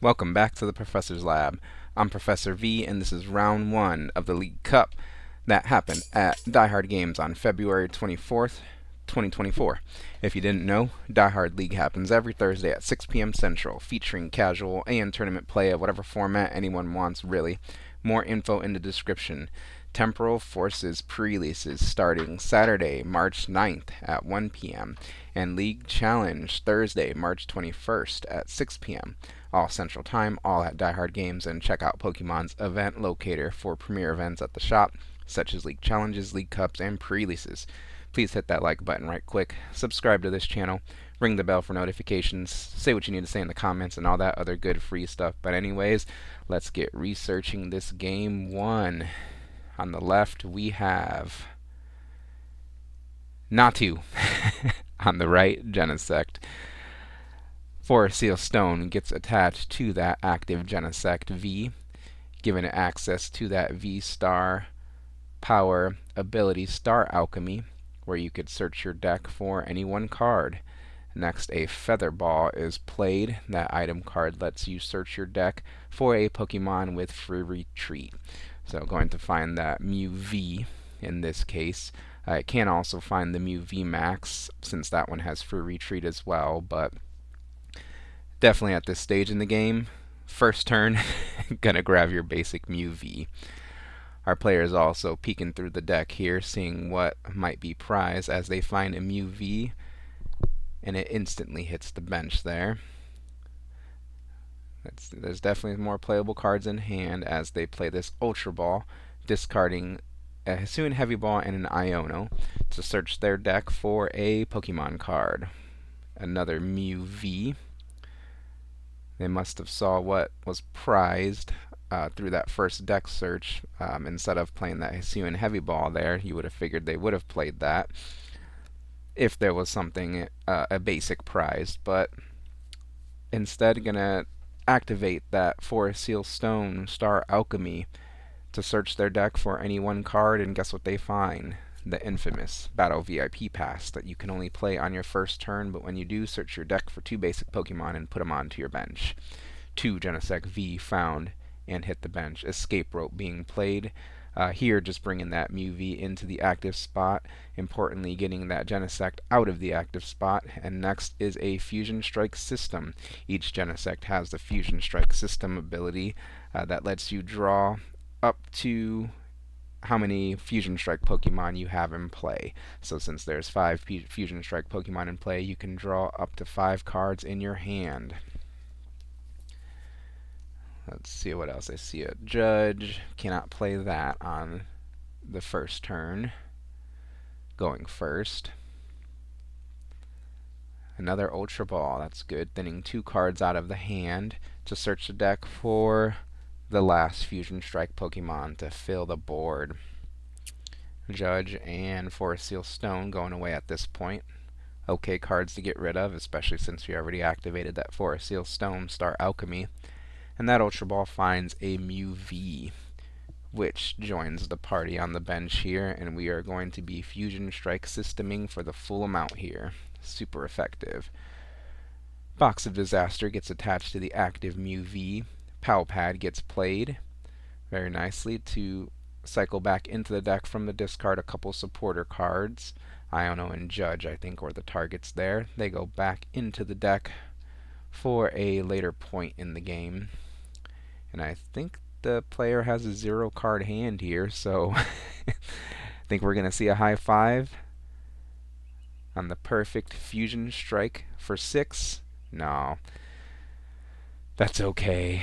Welcome back to the Professor's Lab. I'm Professor V, and this is round 1 of the League Cup that happened at Die Hard Games on February 24th, 2024. If you didn't know, Die Hard League happens every Thursday at 6 p.m. Central, featuring casual and tournament play of whatever format anyone wants, really. More info in the description. Temporal forces pre-releases starting Saturday, March 9th at 1 p.m. and League Challenge Thursday, March 21st at 6 p.m. All Central Time, all at Die Hard Games, and check out Pokemon's event locator for premier events at the shop, such as League Challenges, League Cups, and pre-releases. Please hit that like button right quick, subscribe to this channel, ring the bell for notifications, say what you need to say in the comments, and all that other good free stuff. But anyways, let's get researching this game 1. On the left, we have Xatu. On the right, Genesect. Forest Seal Stone gets attached to that active Genesect V, giving it access to that V-Star power ability Star Alchemy, where you could search your deck for any one card. Next, a Feather Ball is played. That item card lets you search your deck for a Pokemon with free retreat. So going to find that Mew V in this case. It can also find the Mew V Max, since that one has free retreat as well, but definitely at this stage in the game, first turn, gonna grab your basic Mew V. Our player is also peeking through the deck here, seeing what might be prize as they find a Mew V, and it instantly hits the bench there. There's definitely more playable cards in hand as they play this Ultra Ball, discarding a Hisuian Heavy Ball and an Iono to search their deck for a Pokemon card. Another Mew V. They must have saw what was prized through that first deck search. Instead of playing that Hisuian Heavy Ball there, you would have figured they would have played that if there was something, a basic prize. But instead, gonna activate that Forest Seal Stone Star Alchemy to search their deck for any one card, and guess what they find? The infamous Battle VIP Pass that you can only play on your first turn, but when you do, search your deck for 2 basic Pokemon and put them onto your bench. 2 Genesect V found and hit the bench. Escape Rope being played. Here, just bringing that Mew V into the active spot. Importantly, getting that Genesect out of the active spot. And next is a Fusion Strike system. Each Genesect has the Fusion Strike system ability that lets you draw up to how many Fusion Strike Pokemon you have in play. So since there's 5 Fusion Strike Pokemon in play, you can draw up to 5 cards in your hand. Let's see what else. I see a Judge. Cannot play that on the first turn. Going first. Another Ultra Ball. That's good. Thinning 2 cards out of the hand to search the deck for the last Fusion Strike Pokemon to fill the board. Judge and Forest Seal Stone going away at this point. Okay cards to get rid of, especially since we already activated that Forest Seal Stone Star Alchemy. And that Ultra Ball finds a Mew V, which joins the party on the bench here, and we are going to be Fusion Strike systeming for the full amount here. Super effective. Box of Disaster gets attached to the active Mew V. Pow Pad gets played very nicely to cycle back into the deck from the discard a couple supporter cards. Iono and Judge, I think, were the targets there. They go back into the deck for a later point in the game. And I think the player has a 0 card hand here, so I think we're going to see a high 5 on the perfect Fusion Strike for 6. No, that's okay.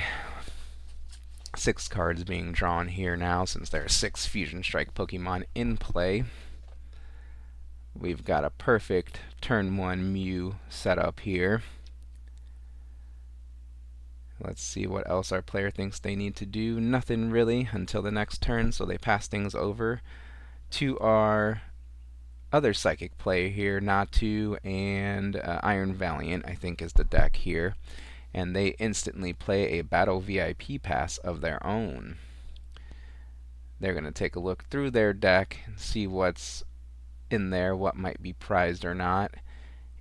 6 cards being drawn here now since there are 6 Fusion Strike Pokemon in play. We've got a perfect turn 1 Mew setup here. Let's see what else our player thinks they need to do. Nothing really until the next turn, so they pass things over to our other Psychic player here, Xatu and Iron Valiant, I think is the deck here. And they instantly play a Battle VIP Pass of their own. They're going to take a look through their deck and see what's in there, what might be prized or not.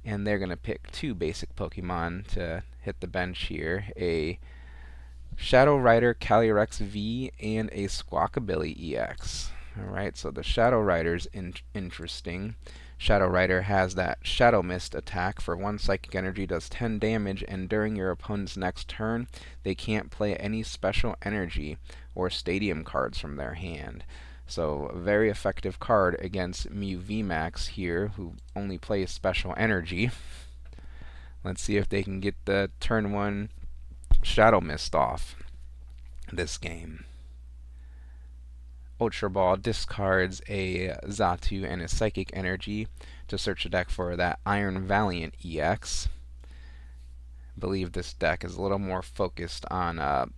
and they're going to pick two basic Pokemon to hit the bench here. A Shadow Rider Calyrex V and a Squawkabilly EX. Alright, so the Shadow Rider's interesting. Shadow Rider has that Shadow Mist attack. For 1 psychic energy does 10 damage, and during your opponent's next turn, they can't play any special energy or stadium cards from their hand. So a very effective card against Mew VMAX here, who only plays special energy. Let's see if they can get the turn 1 Shadow Mist off this game. Ultra Ball discards a Xatu and a Psychic Energy to search the deck for that Iron Valiant EX. I believe this deck is a little more focused on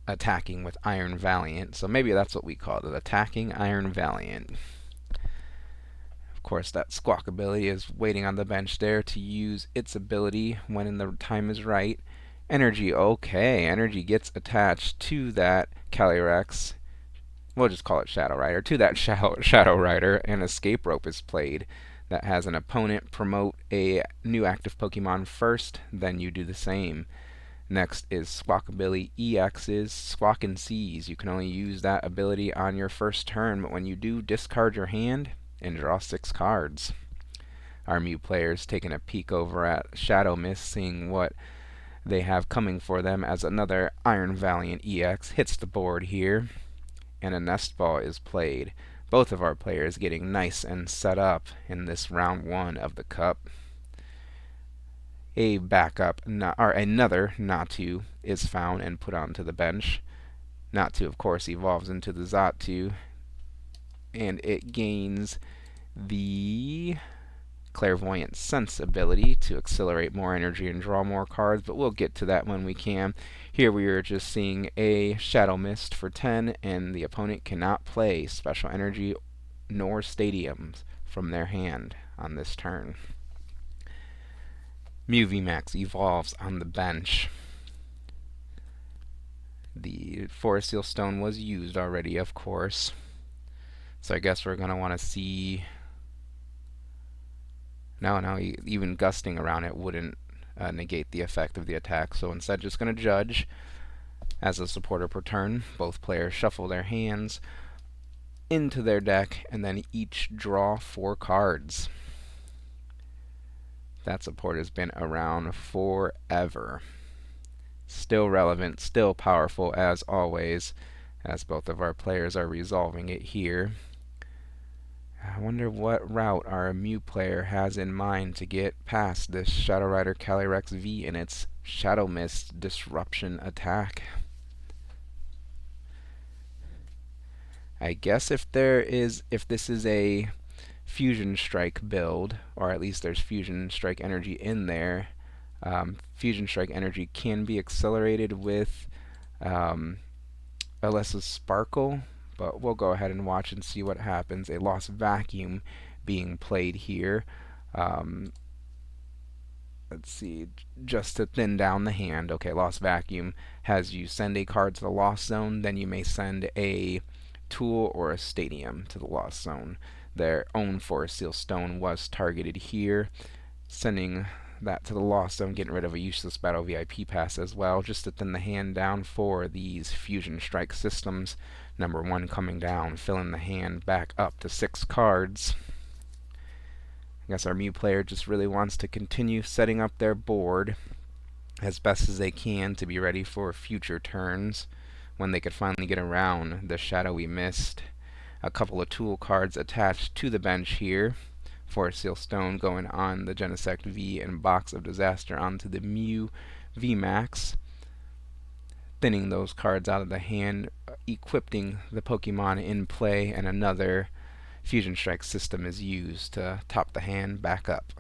attacking with Iron Valiant, so maybe that's what we call it, attacking Iron Valiant. Of course, that Squawkabilly is waiting on the bench there to use its ability when the time is right. Energy, okay, Energy gets attached to that Calyrex. We'll just call it Shadow Rider. To that Shadow Rider, an Escape Rope is played that has an opponent promote a new active Pokemon first, then you do the same. Next is Squawkabilly EX's Squawk and Seize. You can only use that ability on your first turn, but when you do, discard your hand and draw 6 cards. Our Mew players taking a peek over at Shadow Mist, seeing what they have coming for them as another Iron Valiant EX hits the board here, and a Nest Ball is played. Both of our players getting nice and set up in this round 1 of the Cup. A backup, or another Xatu is found and put onto the bench. Xatu, of course, evolves into the Xatu, and it gains the Clairvoyant Sense ability to accelerate more energy and draw more cards, but we'll get to that when we can. Here we are just seeing a Shadow Mist for 10, and the opponent cannot play special energy nor stadiums from their hand on this turn. Mew VMAX evolves on the bench. The Forest Seal Stone was used already, of course, so I guess we're going to want to see... No, even gusting around it wouldn't negate the effect of the attack, so instead just going to judge. As a supporter per turn, both players shuffle their hands into their deck and then each draw 4 cards. That support has been around forever. Still relevant, still powerful as always, as both of our players are resolving it here. I wonder what route our Mew player has in mind to get past this Shadow Rider Calyrex V and its Shadow Mist Disruption attack. I guess if this is a Fusion Strike build, or at least there's Fusion Strike energy in there, Fusion Strike energy can be accelerated with Alessa's Sparkle, but we'll go ahead and watch and see what happens. A Lost Vacuum being played here. Let's see, just to thin down the hand. Okay, Lost Vacuum has you send a card to the Lost Zone, then you may send a tool or a stadium to the Lost Zone. Their own Forest Seal Stone was targeted here, sending that to the Lost Zone, getting rid of a useless Battle VIP pass as well, just to thin the hand down for these Fusion Strike systems. Number 1 coming down, filling the hand back up to 6 cards. I guess our Mew player just really wants to continue setting up their board as best as they can to be ready for future turns when they could finally get around the Shadowy Mist. A couple of tool cards attached to the bench here. Forest Seal Stone going on the Genesect V and Box of Disaster onto the Mew VMAX. Thinning those cards out of the hand, equipping the Pokemon in play, and another Fusion Strike system is used to top the hand back up.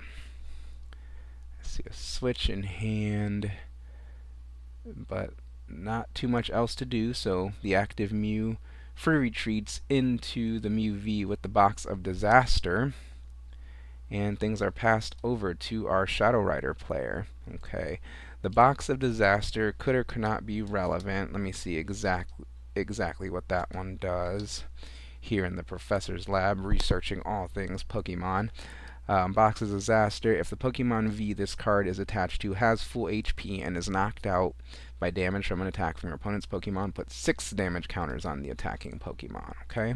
Let's see, a switch in hand, but not too much else to do, so the active Mew free retreats into the Mew V with the Box of Disaster, and things are passed over to our Shadow Rider player. Okay, the Box of Disaster could or could not be relevant. Let me see exactly what that one does. Here in the professor's lab, researching all things Pokemon. Box's Disaster. If the Pokemon V this card is attached to has full HP and is knocked out by damage from an attack from your opponent's Pokemon, put 6 damage counters on the attacking Pokemon. Okay?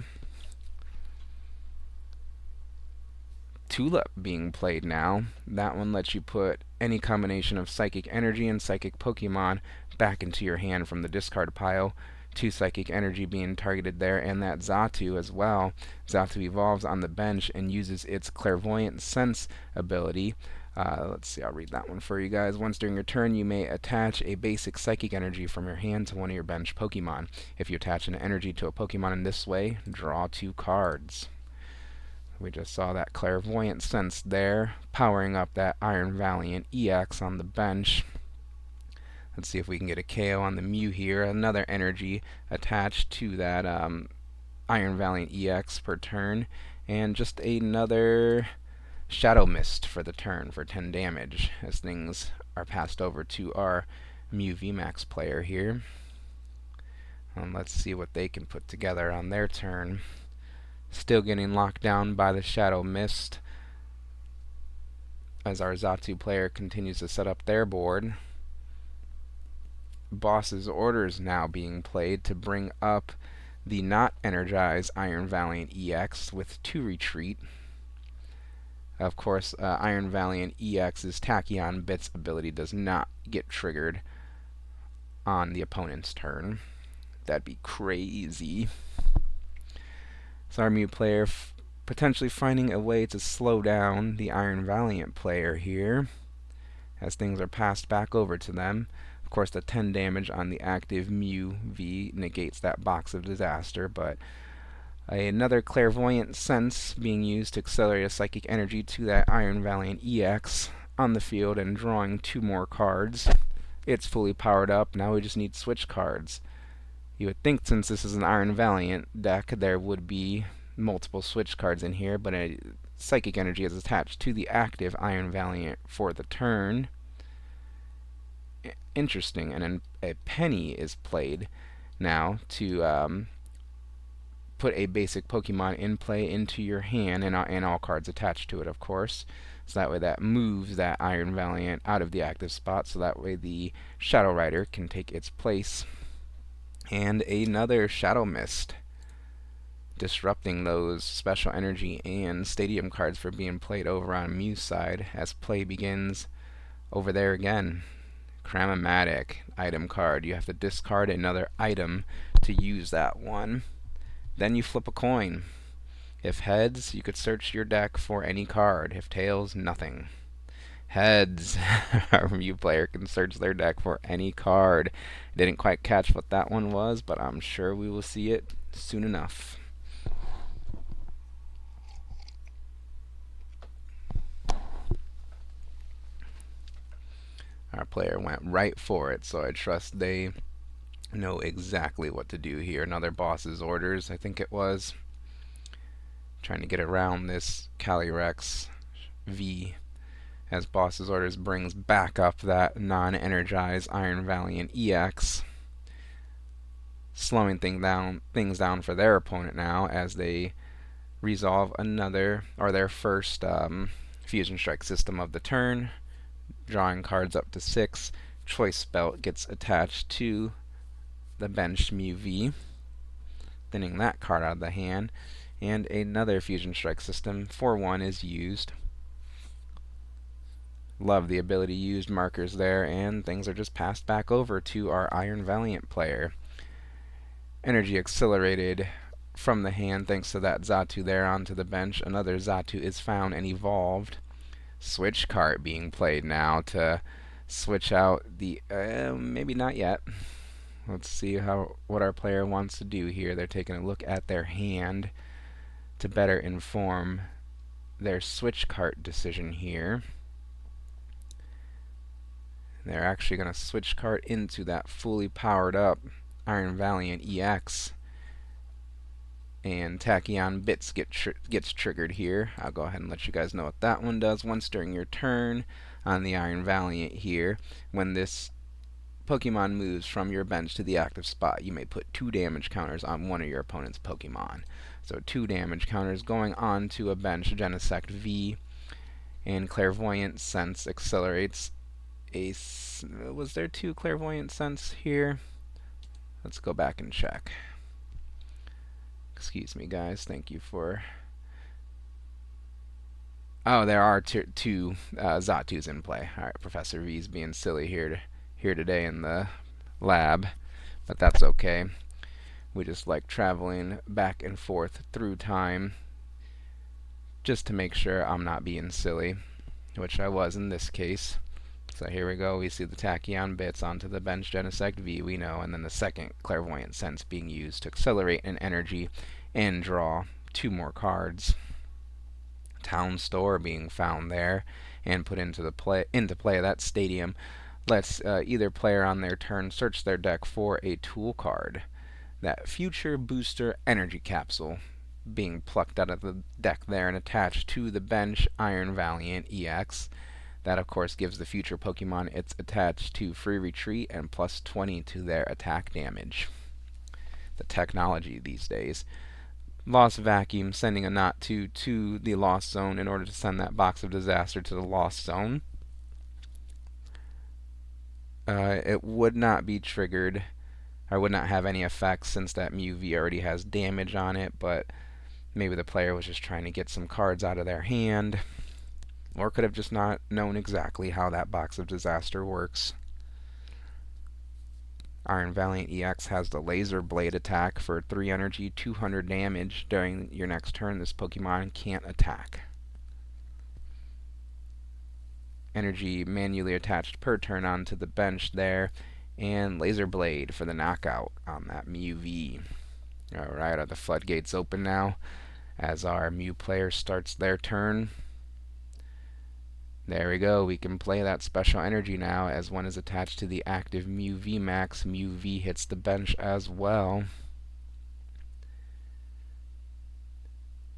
Tulip being played now. That one lets you put any combination of Psychic Energy and Psychic Pokemon back into your hand from the discard pile. 2 Psychic Energy being targeted there, and that Xatu as well. Xatu evolves on the bench and uses its Clairvoyant Sense ability. Let's see, I'll read that one for you guys. Once during your turn, you may attach a basic Psychic Energy from your hand to one of your bench Pokemon. If you attach an energy to a Pokemon in this way, draw 2 cards. We just saw that Clairvoyant Sense there, powering up that Iron Valiant EX on the bench. Let's see if we can get a KO on the Mew here. Another energy attached to that Iron Valiant EX per turn. And just another Shadow Mist for the turn for 10 damage as things are passed over to our Mew VMAX player here. And let's see what they can put together on their turn. Still getting locked down by the Shadow Mist as our Xatu player continues to set up their board. Boss's Orders now being played to bring up the not energized Iron Valiant EX with 2 retreat. Of course, Iron Valiant EX's Tachyon Bits ability does not get triggered on the opponent's turn. That'd be crazy. So our Mew player potentially finding a way to slow down the Iron Valiant player here as things are passed back over to them. Of course, the 10 damage on the active Mew V negates that Box of Disaster, but another Clairvoyant Sense being used to accelerate a Psychic Energy to that Iron Valiant EX on the field and drawing 2 more cards. It's fully powered up. Now we just need switch cards. You would think since this is an Iron Valiant deck, there would be multiple switch cards in here, but a Psychic Energy is attached to the active Iron Valiant for the turn. Interesting, and then a penny is played now to put a basic Pokemon in play into your hand, and all cards attached to it, of course. So that way that moves that Iron Valiant out of the active spot, so that way the Shadow Rider can take its place. And another Shadow Mist, disrupting those special energy and stadium cards for being played over on Mew's side as play begins over there again. Cramomatic item card. You have to discard another item to use that one. Then you flip a coin. If heads, you could search your deck for any card. If tails, nothing. Heads. Our Mew player can search their deck for any card. Didn't quite catch what that one was, but I'm sure we will see it soon enough. Our player went right for it, so I trust they know exactly what to do here. Another Boss's Orders, I think it was. Trying to get around this Calyrex V as Boss's Orders brings back up that non-energized Iron Valiant EX, slowing things down for their opponent now as they resolve their first Fusion Strike system of the turn, drawing cards up to 6. Choice Belt gets attached to the benched Mew V, thinning that card out of the hand, and another Fusion Strike system for 1 is used. Love the ability used markers there, and things are just passed back over to our Iron Valiant player. Energy accelerated from the hand thanks to that Xatu there onto the bench. Another Xatu is found and evolved. Switch card being played now to switch out the maybe not yet. Let's see what our player wants to do here. They're taking a look at their hand to better inform their switch card decision here. They're actually going to switch card into that fully powered up Iron Valiant EX. And Tachyon Bits gets triggered here. I'll go ahead and let you guys know what that one does. Once during your turn on the Iron Valiant here, when this Pokemon moves from your bench to the active spot, you may put 2 damage counters on one of your opponent's Pokemon. So 2 damage counters going on to a bench Genesect V. And Clairvoyant Sense accelerates a... Was there 2 Clairvoyant Sense here? Let's go back and check. Excuse me, guys. Thank you for... Oh, there are 2 Xatus in play. Alright, Professor V's being silly here today in the lab, but that's okay. We just like traveling back and forth through time just to make sure I'm not being silly, which I was in this case. So here we go. We see the Tachyon bits onto the Bench Genesect V, we know, and then the second Clairvoyant Sense being used to accelerate an energy and draw 2 more cards. Town Store being found there and put into play. That stadium lets either player on their turn search their deck for a tool card. That Future Booster Energy Capsule being plucked out of the deck there and attached to the bench Iron Valiant EX. That, of course, gives the future Pokemon it's attached to free retreat and plus 20 to their attack damage. The technology these days. Lost Vacuum, sending a Xatu to the Lost Zone in order to send that Box of Disaster to the Lost Zone. It would not be triggered. I would not have any effects since that Mew V already has damage on it, but maybe the player was just trying to get some cards out of their hand, or could have just not known exactly how that Box of Disaster works. Iron Valiant EX has the Laser Blade attack for 3 energy, 200 damage. During your next turn, this Pokemon can't attack. Energy manually attached per turn onto the bench there, and Laser Blade for the knockout on that Mew V. Alright, are the floodgates open now as our Mew player starts their turn? There we go, we can play that special energy now as one is attached to the active Mew V Max. Mew V hits the bench as well.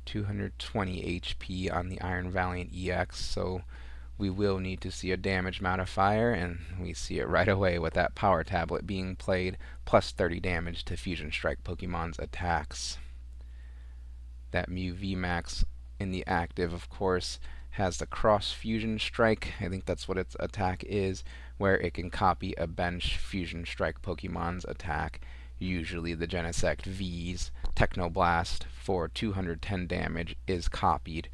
220 HP on the Iron Valiant EX, so we will need to see a damage modifier, and we see it right away with that Power Tablet being played, plus 30 damage to Fusion Strike Pokemon's attacks. That Mew V Max in the active, of course, has the Cross Fusion Strike. I think that's what its attack is, where it can copy a bench Fusion Strike Pokemon's attack, usually the Genesect V's. Technoblast for 210 damage is copied.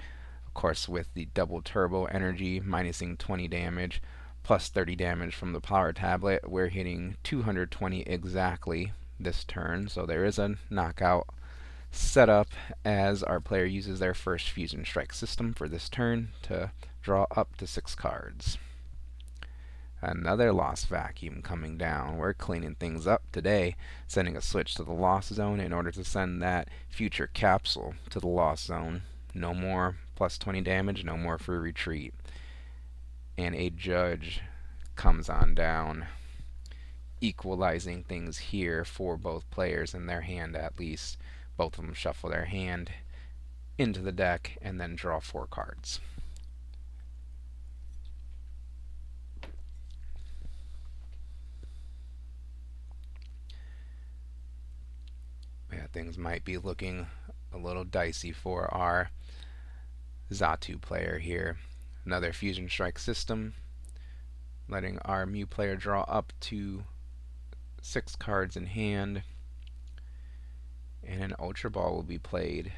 Of course, with the double turbo energy, minusing 20 damage, plus 30 damage from the Power Tablet, we're hitting 220 exactly this turn, so there is a knockout set up as our player uses their first Fusion Strike system for this turn to draw up to 6 cards. Another Lost Vacuum coming down. We're cleaning things up today, sending a switch to the Lost Zone in order to send that Future Capsule to the Lost Zone. No more plus 20 damage, no more free retreat. And a Judge comes on down, equalizing things here for both players in their hand at least. Both of them shuffle their hand into the deck and then draw 4 cards. Yeah, things might be looking a little dicey for our Xatu player here. Another Fusion Strike system, letting our Mew player draw up to 6 cards in hand. And an Ultra Ball will be played,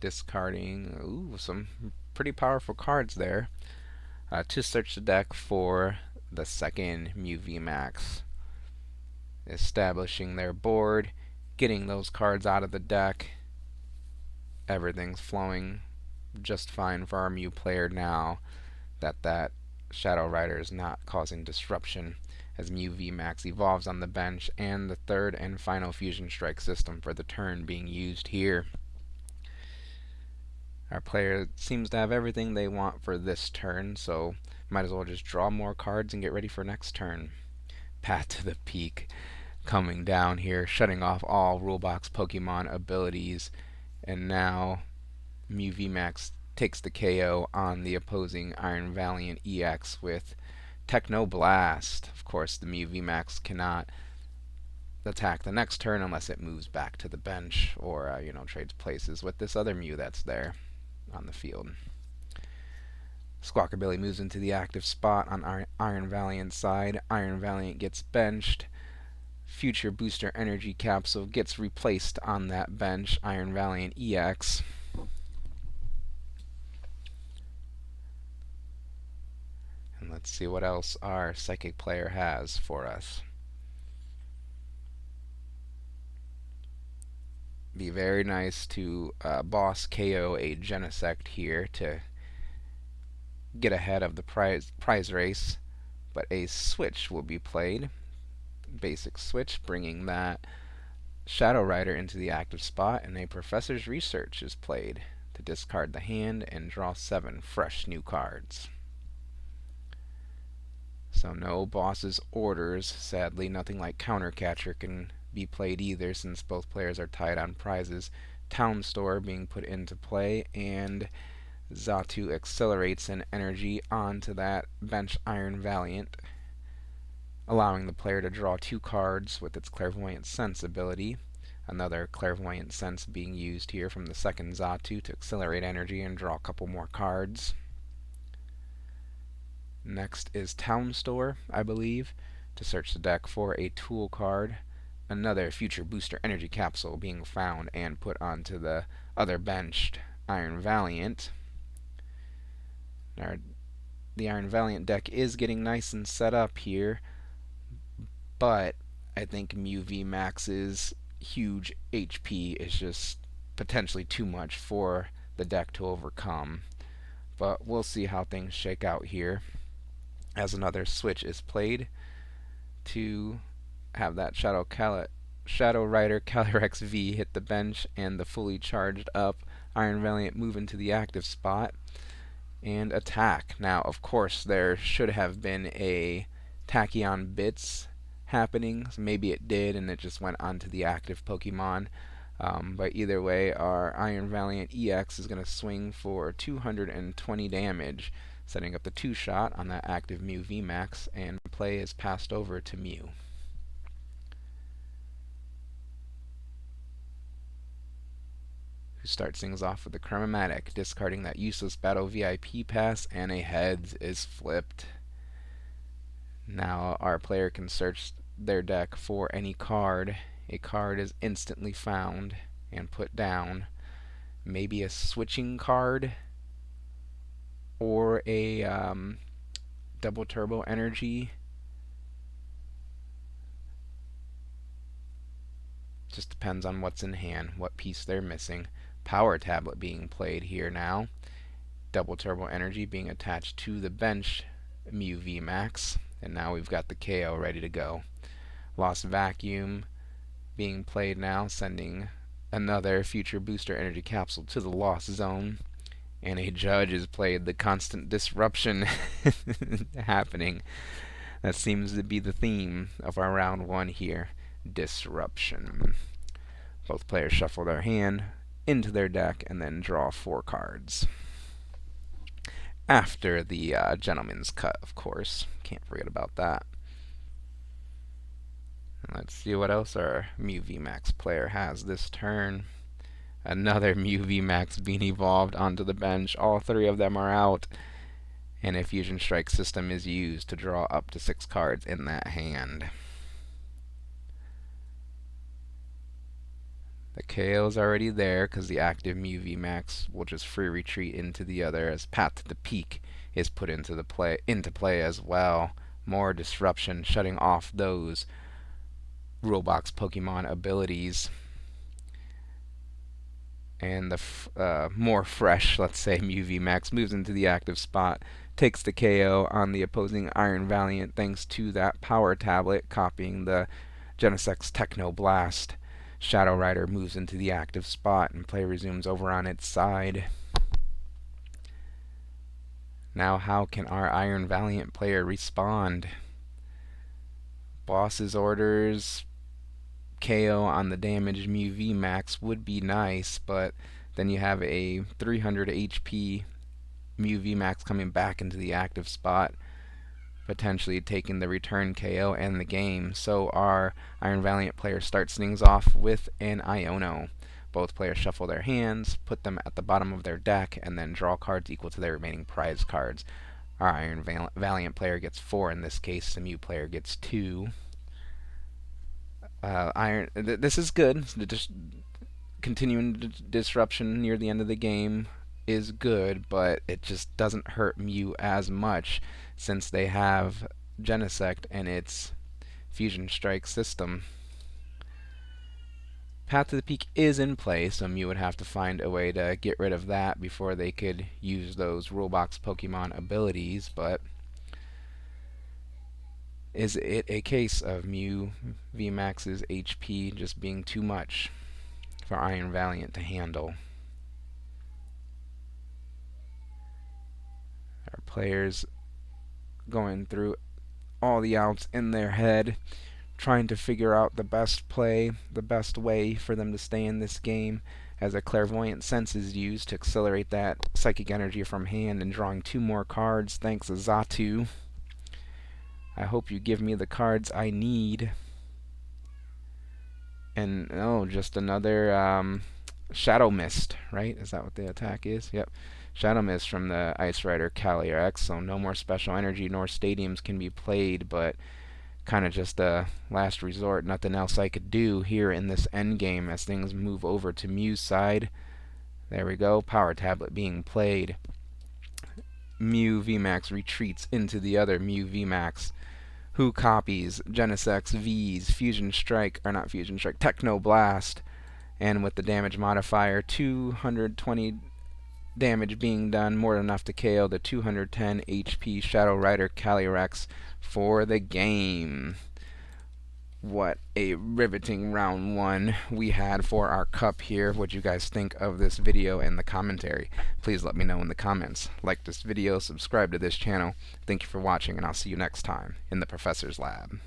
discarding some pretty powerful cards there to search the deck for the second Mew V Max. Establishing their board, getting those cards out of the deck. Everything's flowing just fine for our Mew player now that Shadow Rider is not causing disruption as Mew V Max evolves on the bench, and the third and final Fusion Strike system for the turn being used here. Our player seems to have everything they want for this turn, so might as well just draw more cards and get ready for next turn. Path to the Peak coming down here, shutting off all Rulebox Pokemon abilities, and now Mew V Max takes the KO on the opposing Iron Valiant EX with Techno Blast. Of course, the Mew V Max cannot attack the next turn unless it moves back to the bench or trades places with this other Mew that's there on the field. Squawkabilly moves into the active spot on Iron Valiant's side. Iron Valiant gets benched. Future Booster Energy Capsule gets replaced on that bench. Iron Valiant EX. And let's see what else our Psychic player has for us. Be very nice to boss KO a Genesect here to get ahead of the prize race, but a switch will be played. Basic switch, bringing that Shadow Rider into the active spot, and a Professor's Research is played to discard the hand and draw 7 fresh new cards. So no boss's orders. Sadly, nothing like Counter Catcher can be played either, since both players are tied on prizes. Town Store being put into play, and Xatu accelerates an energy onto that bench Iron Valiant, allowing the player to draw 2 cards with its Clairvoyant Sense ability. Another Clairvoyant Sense being used here from the second Xatu to accelerate energy and draw a couple more cards. Next is Town Store, I believe, to search the deck for a tool card. Another Future Booster Energy Capsule being found and put onto the other benched Iron Valiant. The Iron Valiant deck is getting nice and set up here, but I think Mew VMAX's huge HP is just potentially too much for the deck to overcome. But we'll see how things shake out here, as another switch is played to have that Shadow Rider Calyrex V hit the bench, and the fully charged up Iron Valiant move into the active spot and attack. Now, of course, there should have been a Tachyon Bits happening. So maybe it did, and it just went onto the active Pokemon. But either way, our Iron Valiant EX is going to swing for 220 damage, setting up the 2-shot on that active Mew VMAX, and play is passed over to Mew. Who starts things off with the Chromatic, discarding that useless Battle VIP pass, and a Heads is flipped. Now our player can search their deck for any card. A card is instantly found and put down. Maybe a switching card, or a double turbo energy. Just depends on what's in hand, what piece they're missing. Power tablet being played here now. Double turbo energy being attached to the bench Mew VMAX, and now we've got the KO ready to go. Lost Vacuum being played now, sending another Future Booster Energy Capsule to the Lost Zone. And a Judge is played. The constant disruption happening. That seems to be the theme of our round 1 here. Disruption. Both players shuffle their hand into their deck and then draw 4 cards. After the Gentleman's Cut, of course. Can't forget about that. And let's see what else our Mew VMAX player has this turn. Another Mew VMAX being evolved onto the bench. All 3 of them are out, and a Fusion Strike system is used to draw up to 6 cards in that hand. The KO is already there because the active Mew VMAX will just free retreat into the other, as Path to the Peak is put into play as well. More disruption, shutting off those Rulebox Pokemon abilities. And the more fresh, let's say, Mew VMAX moves into the active spot, takes the KO on the opposing Iron Valiant thanks to that Power Tablet, copying the Genesect's Techno Blast. Shadow Rider moves into the active spot, and play resumes over on its side. Now how can our Iron Valiant player respond? Boss's orders, KO on the damaged Mew VMAX would be nice, but then you have a 300 HP Mew VMAX coming back into the active spot, potentially taking the return KO and the game. So our Iron Valiant player starts things off with an Iono. Both players shuffle their hands, put them at the bottom of their deck, and then draw cards equal to their remaining prize cards. Our Iron Valiant player gets 4 in this case. The Mew player gets 2. This is good. Just continuing disruption near the end of the game is good, but it just doesn't hurt Mew as much since they have Genesect and its Fusion Strike system. Path to the Peak is in play, so Mew would have to find a way to get rid of that before they could use those Rulebox Pokemon abilities, but is it a case of Mew VMAX's HP just being too much for Iron Valiant to handle? Our players going through all the outs in their head, trying to figure out the best play, the best way for them to stay in this game, as a Clairvoyant Sense is used to accelerate that psychic energy from hand and drawing 2 more cards thanks to Xatu. I hope you give me the cards I need. And, oh, just another Shadow Mist, right? Is that what the attack is? Yep. Shadow Mist from the Ice Rider Calyrex, so no more special energy nor stadiums can be played, but kind of just a last resort. Nothing else I could do here in this end game as things move over to Mew's side. There we go. Power Tablet being played. Mew VMAX retreats into the other Mew VMAX, who copies Genesect's V's Fusion Strike, or not Fusion Strike, Techno Blast, and with the damage modifier, 220 damage being done, more than enough to KO the 210 HP Shadow Rider Calyrex for the game. What a riveting round 1 we had for our cup here. What you guys think of this video and the commentary? Please let me know in the comments. Like this video, subscribe to this channel. Thank you for watching, and I'll see you next time in the Professor's Lab.